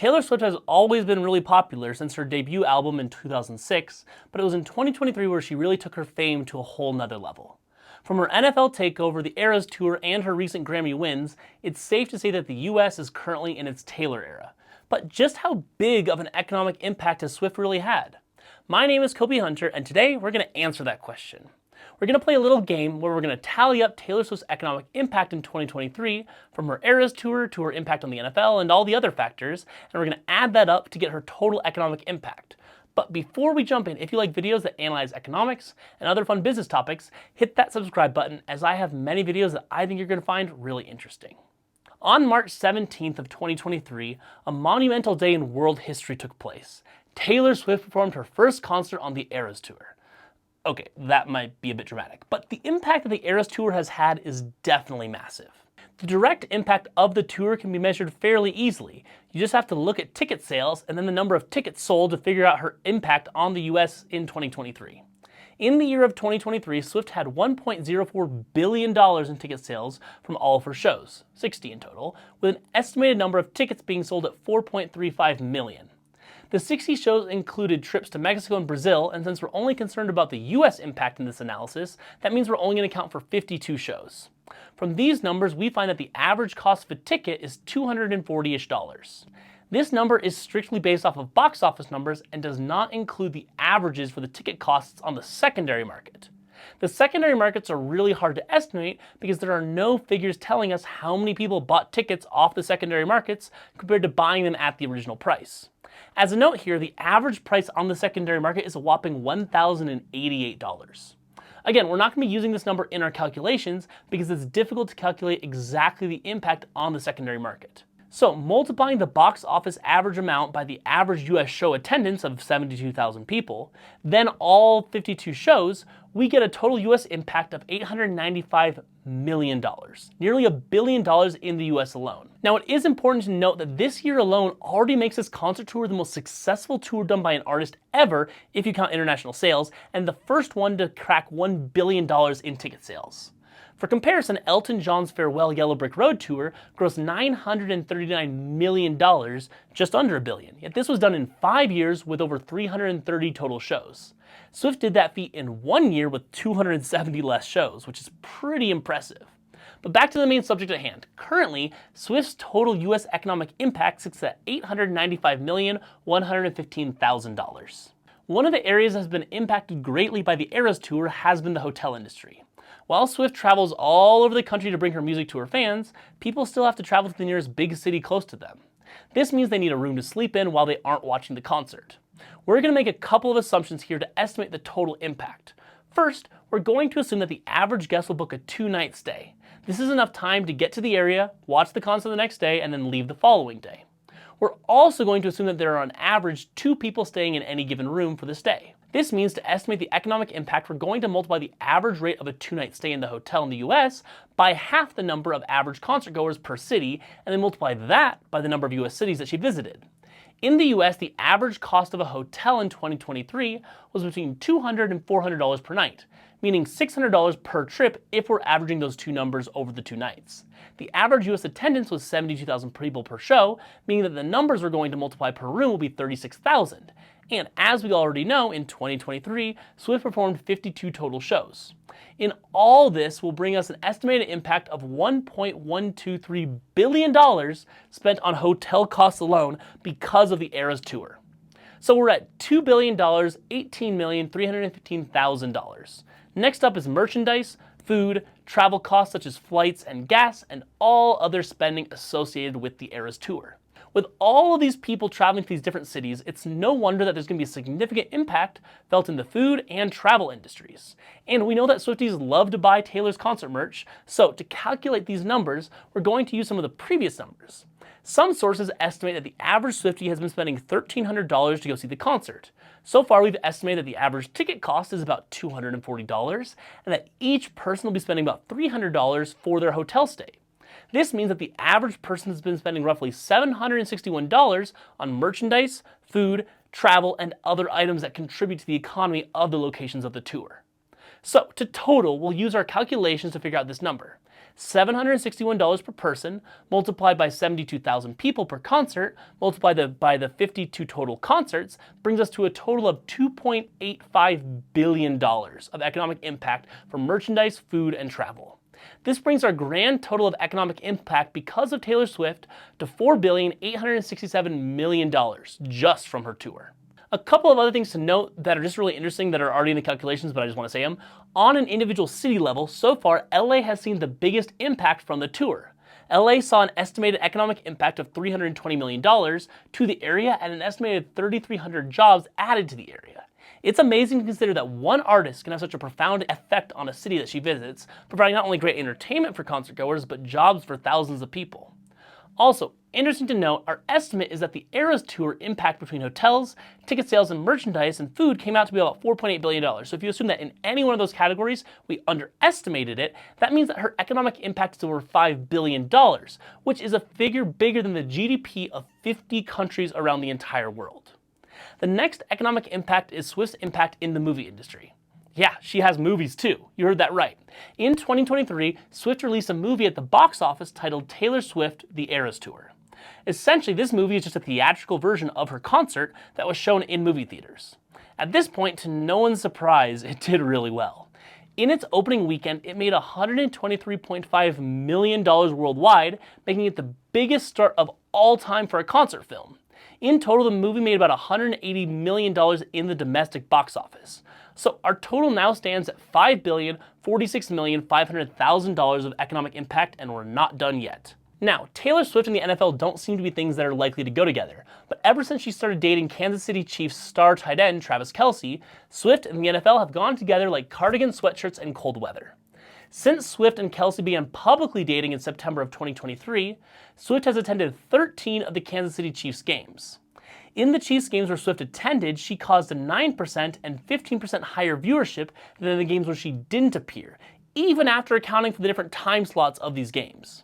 Taylor Swift has always been really popular since her debut album in 2006, but it was in 2023 where she really took her fame to a whole nother level. From her NFL takeover, the Eras Tour, and her recent Grammy wins, it's safe to say that the US is currently in its Taylor era. But just how big of an economic impact has Swift really had? My name is Kobe Hunter, and today we're going to answer that question. We're going to play a little game where we're going to tally up Taylor Swift's economic impact in 2023 from her Eras Tour to her impact on the NFL and all the other factors, and we're going to add that up to get her total economic impact. But before we jump in, if you like videos that analyze economics and other fun business topics, hit that subscribe button, as I have many videos that I think you're going to find really interesting. On March 17th of 2023, a monumental day in world history took place. Taylor Swift performed her first concert on the Eras Tour. Okay, that might be a bit dramatic, but the impact that the Eras Tour has had is definitely massive. The direct impact of the tour can be measured fairly easily. You just have to look at ticket sales and then the number of tickets sold to figure out her impact on the US in 2023. In the year of 2023, Swift had $1.04 billion in ticket sales from all of her shows, 60 in total, with an estimated number of tickets being sold at 4.35 million. The 60 shows included trips to Mexico and Brazil, and since we're only concerned about the US impact in this analysis, that means we're only going to count for 52 shows. From these numbers, we find that the average cost of a ticket is $240-ish. This number is strictly based off of box office numbers and does not include the averages for the ticket costs on the secondary market. The secondary markets are really hard to estimate because there are no figures telling us how many people bought tickets off the secondary markets compared to buying them at the original price. As a note here, the average price on the secondary market is a whopping $1,088. Again, we're not going to be using this number in our calculations because it's difficult to calculate exactly the impact on the secondary market. So multiplying the box office average amount by the average US show attendance of 72,000 people, then all 52 shows, we get a total US impact of $895 million, nearly $1 billion in the US alone. Now, it is important to note that this year alone already makes this concert tour the most successful tour done by an artist ever if you count international sales, and the first one to crack $1 billion in ticket sales. For comparison, Elton John's Farewell Yellow Brick Road tour grossed $939 million, just under $1 billion. Yet this was done in 5 years with over 330 total shows. Swift did that feat in 1 year with 270 less shows, which is pretty impressive. But back to the main subject at hand. Currently, Swift's total US economic impact sits at $895,115,000. One of the areas that has been impacted greatly by the Eras Tour has been the hotel industry. While Swift travels all over the country to bring her music to her fans, people still have to travel to the nearest big city close to them. This means they need a room to sleep in while they aren't watching the concert. We're going to make a couple of assumptions here to estimate the total impact. First, we're going to assume that the average guest will book a 2-night stay. This is enough time to get to the area, watch the concert the next day, and then leave the following day. We're also going to assume that there are on average 2 people staying in any given room for the stay. This means to estimate the economic impact, we're going to multiply the average rate of a 2-night stay in the hotel in the US by half the number of average concert goers per city, and then multiply that by the number of US cities that she visited. In the US, the average cost of a hotel in 2023 was between $200 and $400 per night, meaning $600 per trip if we're averaging those two numbers over the 2 nights. The average US attendance was 72,000 people per show, meaning that the numbers we're going to multiply per room will be 36,000. And as we already know, in 2023, Swift performed 52 total shows. In all this will bring us an estimated impact of $1.123 billion spent on hotel costs alone because of the Eras Tour. So we're at $2 billion, $18,315,000. Next up is merchandise, food, travel costs such as flights and gas, and all other spending associated with the Eras Tour. With all of these people traveling to these different cities, it's no wonder that there's going to be a significant impact felt in the food and travel industries. And we know that Swifties love to buy Taylor's concert merch, so to calculate these numbers, we're going to use some of the previous numbers. Some sources estimate that the average Swiftie has been spending $1,300 to go see the concert. So far, we've estimated that the average ticket cost is about $240, and that each person will be spending about $300 for their hotel stay. This means that the average person has been spending roughly $761 on merchandise, food, travel, and other items that contribute to the economy of the locations of the tour. So, to total, we'll use our calculations to figure out this number. $761 per person, multiplied by 72,000 people per concert, multiplied by the 52 total concerts, brings us to a total of $2.85 billion of economic impact from merchandise, food, and travel. This brings our grand total of economic impact because of Taylor Swift to $4.867 billion just from her tour. A couple of other things to note that are just really interesting that are already in the calculations, but I just want to say them. On an individual city level, so far, LA has seen the biggest impact from the tour. LA saw an estimated economic impact of $320 million to the area and an estimated 3,300 jobs added to the area. It's amazing to consider that one artist can have such a profound effect on a city that she visits, providing not only great entertainment for concertgoers, but jobs for thousands of people. Also, interesting to note, our estimate is that the Eras Tour impact between hotels, ticket sales, and merchandise and food came out to be about $4.8 billion. So if you assume that in any one of those categories we underestimated it, that means that her economic impact is over $5 billion, which is a figure bigger than the GDP of 50 countries around the entire world. The next economic impact is Swift's impact in the movie industry. Yeah, she has movies too. You heard that right. In 2023, Swift released a movie at the box office titled Taylor Swift: The Eras Tour. Essentially, this movie is just a theatrical version of her concert that was shown in movie theaters. At this point, to no one's surprise, it did really well. In its opening weekend, it made $123.5 million worldwide, making it the biggest start of all time for a concert film. In total, the movie made about $180 million in the domestic box office. So our total now stands at $5,046,500,000 of economic impact, and we're not done yet. Now, Taylor Swift and the NFL don't seem to be things that are likely to go together, but ever since she started dating Kansas City Chiefs star tight end Travis Kelce, Swift and the NFL have gone together like cardigan sweatshirts and cold weather. Since Swift and Kelce began publicly dating in September of 2023, Swift has attended 13 of the Kansas City Chiefs games. In the Chiefs games where Swift attended, she caused a 9% and 15% higher viewership than in the games where she didn't appear, even after accounting for the different time slots of these games.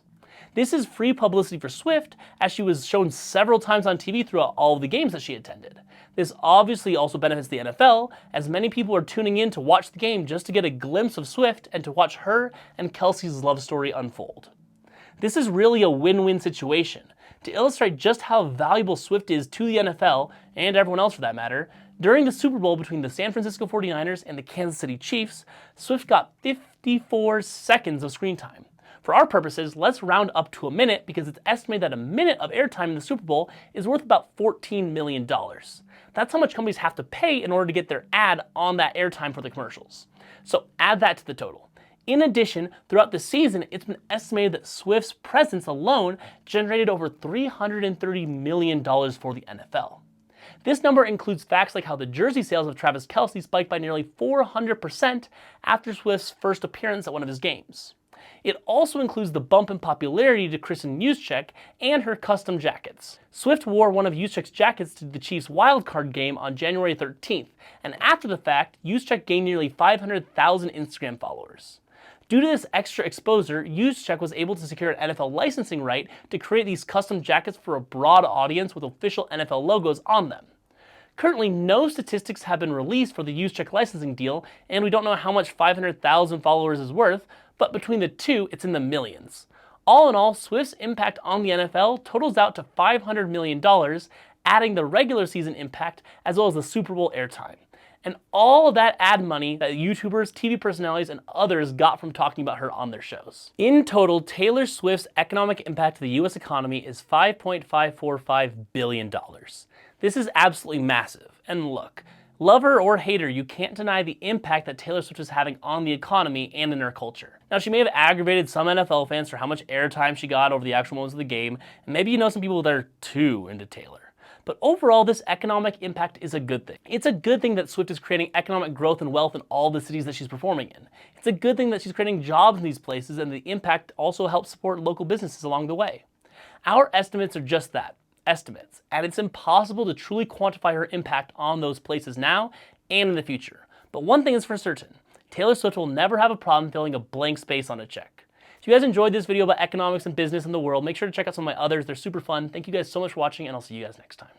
This is free publicity for Swift, as she was shown several times on TV throughout all of the games that she attended. This obviously also benefits the NFL, as many people are tuning in to watch the game just to get a glimpse of Swift and to watch her and Kelce's love story unfold. This is really a win-win situation. To illustrate just how valuable Swift is to the NFL, and everyone else for that matter, during the Super Bowl between the San Francisco 49ers and the Kansas City Chiefs, Swift got 54 seconds of screen time. For our purposes, let's round up to a minute because it's estimated that a minute of airtime in the Super Bowl is worth about $14 million. That's how much companies have to pay in order to get their ad on that airtime for the commercials. So add that to the total. In addition, throughout the season, it's been estimated that Swift's presence alone generated over $330 million for the NFL. This number includes facts like how the jersey sales of Travis Kelce spiked by nearly 400% after Swift's first appearance at one of his games. It also includes the bump in popularity to Kristen Juszczyk and her custom jackets. Swift wore one of Juszczyk's jackets to the Chiefs wildcard game on January 13th, and after the fact, Juszczyk gained nearly 500,000 Instagram followers. Due to this extra exposure, Juszczyk was able to secure an NFL licensing right to create these custom jackets for a broad audience with official NFL logos on them. Currently, no statistics have been released for the Juszczyk licensing deal, and we don't know how much 500,000 followers is worth, but between the two, it's in the millions. All in all, Swift's impact on the NFL totals out to $500 million, adding the regular season impact as well as the Super Bowl airtime. And all of that ad money that YouTubers, TV personalities, and others got from talking about her on their shows. In total, Taylor Swift's economic impact to the US economy is $5.545 billion. This is absolutely massive. And look, love her or hate her, you can't deny the impact that Taylor Swift is having on the economy and in our culture. Now, she may have aggravated some NFL fans for how much airtime she got over the actual moments of the game, and maybe you know some people that are too into Taylor. But overall, this economic impact is a good thing. It's a good thing that Swift is creating economic growth and wealth in all the cities that she's performing in. It's a good thing that she's creating jobs in these places, and the impact also helps support local businesses along the way. Our estimates are just that, estimates, and it's impossible to truly quantify her impact on those places now and in the future. But one thing is for certain, Taylor Swift will never have a problem filling a blank space on a check. If you guys enjoyed this video about economics and business in the world, make sure to check out some of my others. They're super fun. Thank you guys so much for watching, and I'll see you guys next time.